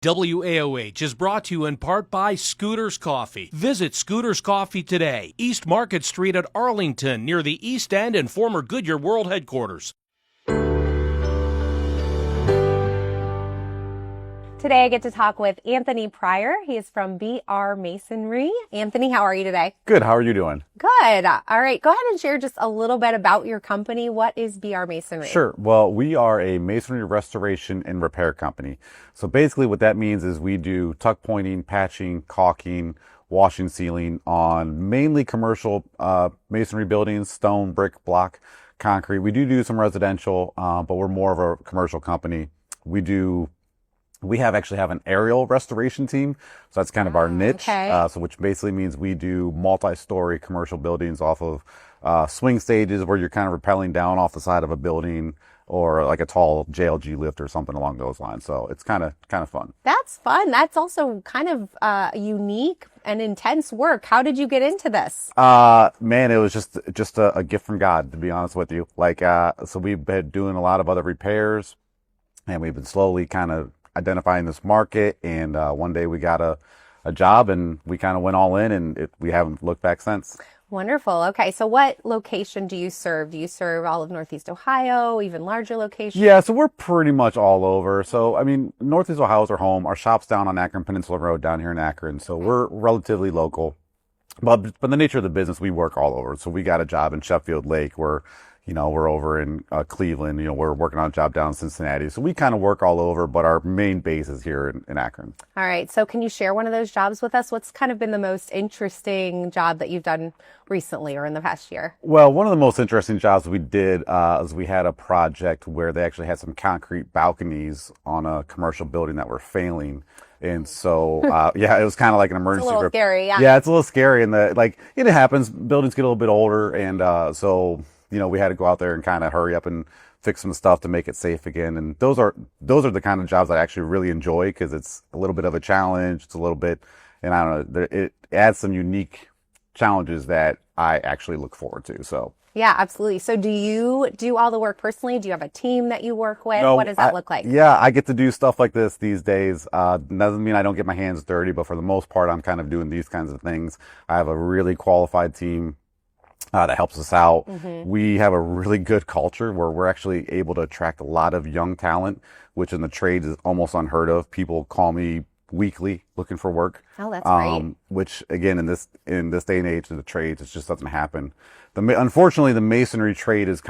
WAOH is brought to you in part by Scooters Coffee. Visit Scooters Coffee today, East Market Street at Arlington, near the East End and former Goodyear World Headquarters. Today I get to talk with Anthony Pyror. He is from BR Masonry. Anthony, how are you today? Good. How are you doing? Good. All right. Go ahead and share just a little bit about your company. What is BR Masonry? Sure. Well, we are a masonry restoration and repair company. So basically what that means is we do tuck pointing, patching, caulking, washing, sealing on mainly commercial masonry buildings, stone, brick, block, concrete. We do some residential, but we're more of a commercial company. We actually have an aerial restoration team. So that's kind of our niche. Okay. So which basically means we do multi-story commercial buildings off of swing stages where you're kind of rappelling down off the side of a building, or like a tall JLG lift or something along those lines. So it's kind of fun. That's fun. That's also kind of unique and intense work. How did you get into this? Man, it was just a gift from God, to be honest with you. So we've been doing a lot of other repairs, and we've been slowly kind of identifying this market, and one day we got a job, and we kind of went all in, and we haven't looked back since. Wonderful. Okay, so what location do you serve? Do you serve all of Northeast Ohio, even larger locations? Yeah, so we're pretty much all over. So, I mean, Northeast Ohio is our home. Our shop's down on Akron Peninsula Road down here in Akron, so we're relatively local. But the nature of the business, we work all over. So we got a job in Sheffield Lake. We're over in Cleveland. We're working on a job down in Cincinnati. So we kind of work all over, but our main base is here in Akron. All right. So can you share one of those jobs with us? What's kind of been the most interesting job that you've done recently or in the past year? Well, one of the most interesting jobs we did is we had a project where they actually had some concrete balconies on a commercial building that were failing. And so, yeah, it was kind of like an emergency. It's a little scary, yeah. Yeah, it's a little scary. And it happens. Buildings get a little bit older. And so, we had to go out there and kind of hurry up and fix some stuff to make it safe again. And those are the kind of jobs I actually really enjoy, because it's a little bit of a challenge. It's a little bit, and I don't know, it adds some unique challenges that I actually look forward to. So. Yeah, absolutely. So do you do all the work personally? Do you have a team that you work with? No, what does that look like? Yeah, I get to do stuff like this these days. Doesn't mean I don't get my hands dirty, but for the most part, I'm kind of doing these kinds of things. I have a really qualified team that helps us out. Mm-hmm. We have a really good culture where we're actually able to attract a lot of young talent, which in the trades is almost unheard of. People call me weekly looking for work. Oh, that's great. Which again, in this day and age of the trades, it just doesn't happen. Unfortunately, the masonry trade is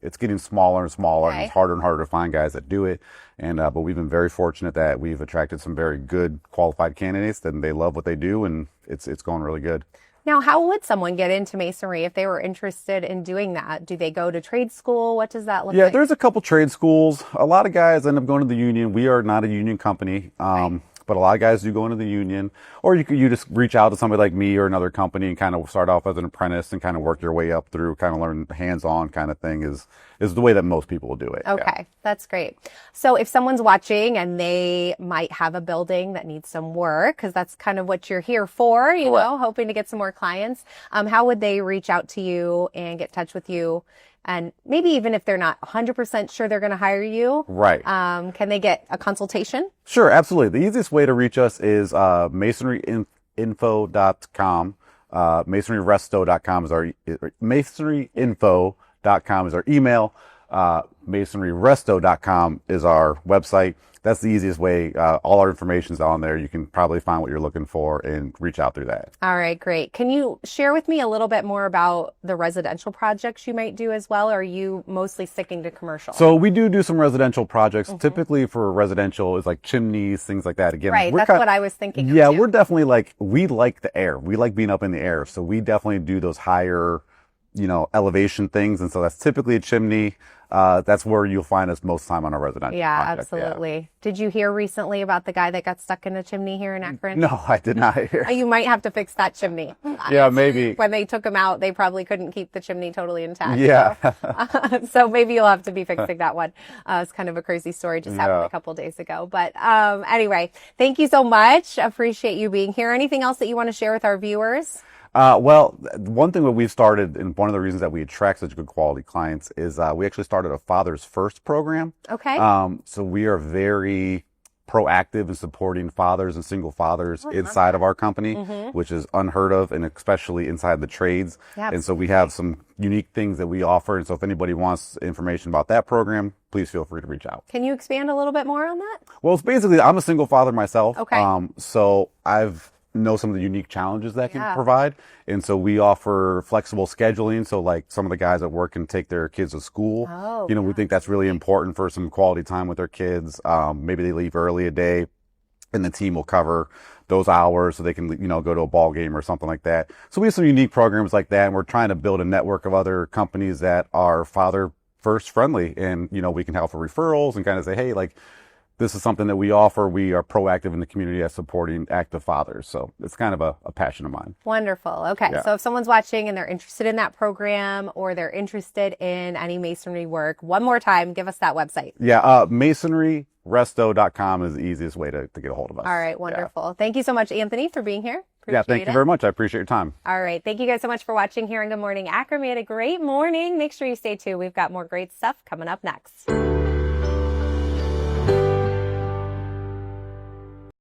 it's getting smaller and smaller, Okay. and it's harder and harder to find guys that do it. And but we've been very fortunate that we've attracted some very good qualified candidates, and they love what they do, and it's going really good. Now, how would someone get into masonry if they were interested in doing that? Do they go to trade school? What does that look like? Yeah, there's a couple trade schools. A lot of guys end up going to the union. We are not a union company. Right. But a lot of guys do go into the union, or you just reach out to somebody like me or another company and kind of start off as an apprentice and kind of work your way up through, kind of learn hands-on kind of thing is the way that most people will do it. Okay, yeah. That's great. So if someone's watching and they might have a building that needs some work, because that's kind of what you're here for, hoping to get some more clients, how would they reach out to you and get in touch with you? And maybe even if they're not 100% sure they're going to hire you, right? Can they get a consultation? Sure, absolutely. The easiest way to reach us is masonryinfo.com. Masonryresto.com is our masonryinfo.com is our email. Masonryresto.com is our website. That's the easiest way. All our information's on there. You can probably find what you're looking for and reach out through that. All right, great. Can you share with me a little bit more about the residential projects you might do as well? Or are you mostly sticking to commercial? So we do some residential projects. Mm-hmm. Typically for residential is like chimneys, things like that. Again, right. That's what I was thinking. Yeah, we're definitely we like the air. We like being up in the air. So we definitely do those higher, elevation things. And so that's typically a chimney. That's where you'll find us most time on our residential project. Absolutely. Yeah. Did you hear recently about the guy that got stuck in a chimney here in Akron? No, I did not hear. You might have to fix that chimney. Yeah, maybe. When they took him out, they probably couldn't keep the chimney totally intact. Yeah. So maybe you'll have to be fixing that one. It's kind of a crazy story, just happened a couple days ago. But anyway, thank you so much. Appreciate you being here. Anything else that you want to share with our viewers? Well, one thing that we've started, and one of the reasons that we attract such good quality clients is we actually started a Father's First program. Okay. So we are very proactive in supporting fathers and single fathers inside of our company, which is unheard of, and especially inside the trades. Yeah, and so we have some unique things that we offer. And so if anybody wants information about that program, please feel free to reach out. Can you expand a little bit more on that? Well, it's basically, I'm a single father myself. Okay. So I've know some of the unique challenges that can provide. And so we offer flexible scheduling. So like some of the guys at work can take their kids to school. Oh, we think that's really important for some quality time with their kids. Maybe they leave early a day and the team will cover those hours so they can, go to a ball game or something like that. So we have some unique programs like that. And we're trying to build a network of other companies that are father first friendly. And, we can help for referrals and kind of say, hey, this is something that we offer. We are proactive in the community at supporting active fathers. So it's kind of a passion of mine. Wonderful. Okay. Yeah. So if someone's watching and they're interested in that program or they're interested in any masonry work, one more time, give us that website. Yeah. MasonryResto.com is the easiest way to get a hold of us. All right. Wonderful. Yeah. Thank you so much, Anthony, for being here. Yeah, thank you very much. I appreciate your time. All right. Thank you guys so much for watching here on Good Morning Akron. We had a great morning. Make sure you stay tuned. We've got more great stuff coming up next.